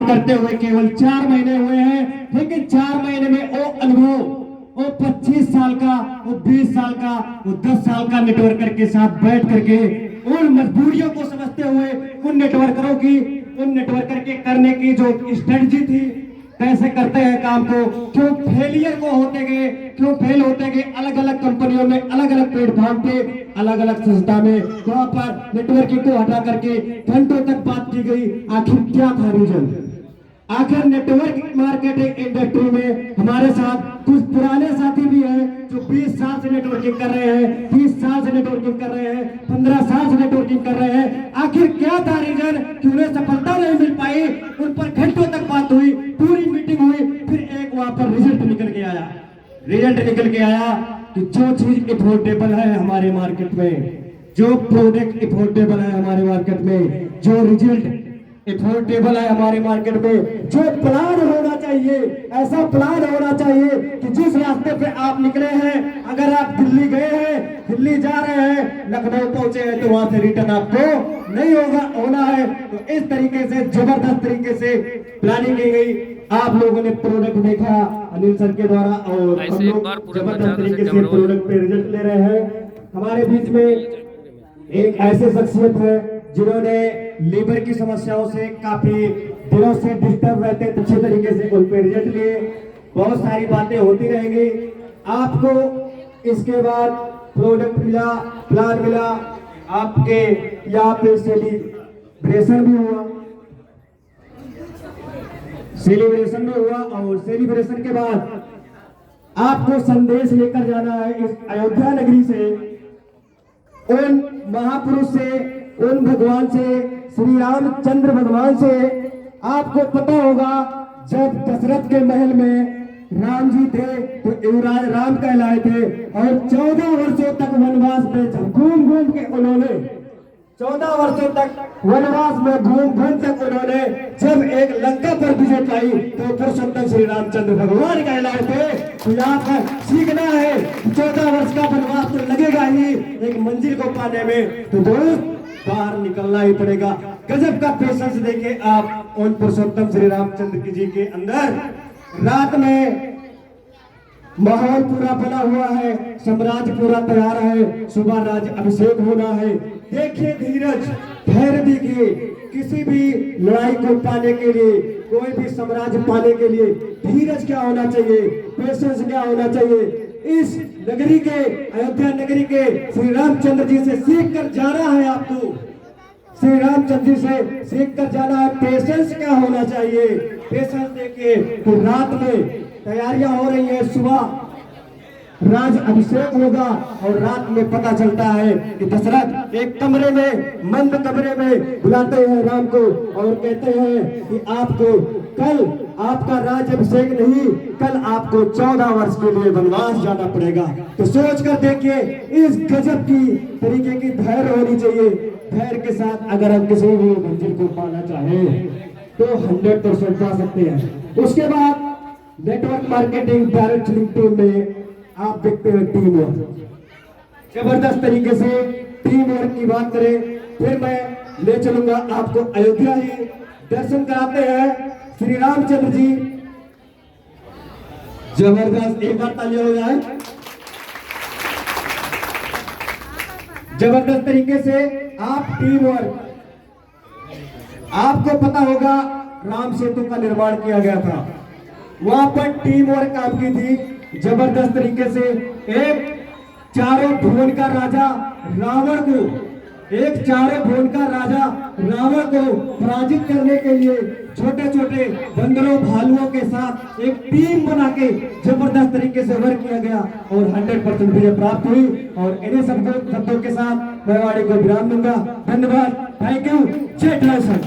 करते हुए केवल 4 महीने हुए हैं, लेकिन 4 महीने में वो अनुभव, वो 25 साल का, वो 20 साल का, वो 10 साल का नेटवर्कर के साथ बैठ करके उन मजबूरियों को समझते हुए उन नेटवर्कर के करने की जो स्ट्रेटजी थी, कैसे करते हैं काम को, क्यों फेलियर को होते गए, क्यों फेल होते गए, अलग अलग कंपनियों में, अलग अलग प्लेटफॉर्म पे, अलग अलग संस्था में, वहां पर नेटवर्किंग को हटा करके घंटों तक बात की गई। आखिर क्या था रीजन? आखिर नेटवर्क मार्केटिंग इंडस्ट्री में हमारे साथ कुछ पुराने साथी भी हैं जो 20 साल से नेटवर्किंग कर रहे हैं, 30 साल से नेटवर्किंग कर रहे हैं, 15 साल से नेटवर्किंग कर रहे हैं। आखिर क्या था रीजन कि उन्हें सफलता नहीं मिल पाई? उन पर घंटों तक बात हुई, पूरी मीटिंग हुई, फिर एक वहां पर रिजल्ट निकल के आया कि जो चीज अफोर्डेबल है हमारे मार्केट में, जो प्रोडक्ट अफोर्डेबल है हमारे मार्केट में, जो रिजल्ट अफोर्डेबल है हमारे मार्केट में, जो प्लान होना चाहिए, ऐसा प्लान होना चाहिए कि जिस रास्ते पे आप निकले हैं, अगर आप दिल्ली गए हैं, दिल्ली जा रहे हैं, लखनऊ पहुंचे हैं, तो वहां से रिटर्न आपको नहीं होना है। तो इस तरीके से जबरदस्त तरीके से प्लानिंग की गई। आप लोगों ने प्रोडक्ट देखा अनिल सर के द्वारा, और हम लोग जबरदस्त तरीके से प्रोडक्ट पे रिजल्ट ले रहे हैं। हमारे बीच में एक ऐसे शख्सियत है जिन्होंने लीवर की समस्याओं से काफी दिनों से डिस्टर्ब रहते, अच्छे तरीके से उन पे रिजल्ट लिए। बहुत सारी बातें होती रहेंगी। आपको इसके बाद प्रोडक्ट मिला, प्लान मिला, आपके यहाँ पे सेलिब्रेशन भी हुआ, और सेलिब्रेशन के बाद आपको संदेश लेकर जाना है इस अयोध्या नगरी से, उन महापुरुष से, उन भगवान से, श्री रामचंद्र भगवान से। आपको पता होगा जब दशरथ के महल में राम जी थे तो युवराज राम कहलाए थे, और 14 वर्षों तक वनवास में घूम घूम के उन्होंने 14 वर्षों तक वनवास में घूम तक उन्होंने जब एक लंका पर विजय पाई तो पुरुषोत्तम श्री रामचंद्र भगवान कहलाए थे। तो यहाँ पर सीखना है, 14 वर्ष का वनवास तो लगेगा ही एक मंजिल को पाने में, तो दोस्त बाहर निकलना ही पड़ेगा। गजब का पेशेंस देके आप उन पुरुषोत्तम श्री रामचंद्र जी के अंदर रात में माहौल पूरा बना हुआ है, साम्राज्य पूरा तैयार है, सुबह राज अभिषेक होना है। देखिए धीरज, धैर्य देखिए, किसी भी लड़ाई को पाने के लिए, कोई भी साम्राज्य पाने के लिए धीरज क्या होना चाहिए, पेशेंस क्या होना चाहिए। इस नगरी के, अयोध्या नगरी के श्री रामचंद्र जी से सीख कर जाना है आपको, श्री रामचंद्र जी से सीख कर जाना है। पेशेंस क्या होना चाहिए, पेशेंस देखिए। तो रात में तैयारियां हो रही है, सुबह राज अभिषेक होगा, और रात में पता चलता है कि दशरथ एक कमरे में, मंद कमरे में बुलाते हैं राम को और कहते हैं कि आपको कल आपका राज अभिषेक नहीं, कल आपको 14 वर्ष के लिए वनवास जाना पड़ेगा। तो सोच कर देखिए, इस गजब की तरीके की धैर्य होनी चाहिए। धैर्य के साथ अगर हम किसी भी मंजिल को पाना चाहें तो 100% पा सकते हैं। उसके बाद network marketing direct link team में आप देखते हैं टीम वर्क, जबरदस्त तरीके से टीम वर्क की बात करें। फिर मैं ले चलूंगा आपको अयोध्या ही, दर्शन कराते हैं श्री रामचंद्र जी। जबरदस्त, एक बार तालियां हो जाए। जबरदस्त तरीके से आप टीम वर्क, आपको पता होगा राम सेतु का निर्माण किया गया था, वहां पर टीम वर्क काम की थी जबरदस्त तरीके से। एक चारों भुवन का राजा रावण को पराजित करने के लिए छोटे छोटे बंदरों भालुओं के साथ एक टीम बना के जबरदस्त तरीके से वर्क किया गया, और 100% विजय प्राप्त हुई। और इन्हीं शब्दों के साथ मैं वाणी को विराम दूंगा। धन्यवाद, थैंक यू, जय जय सर।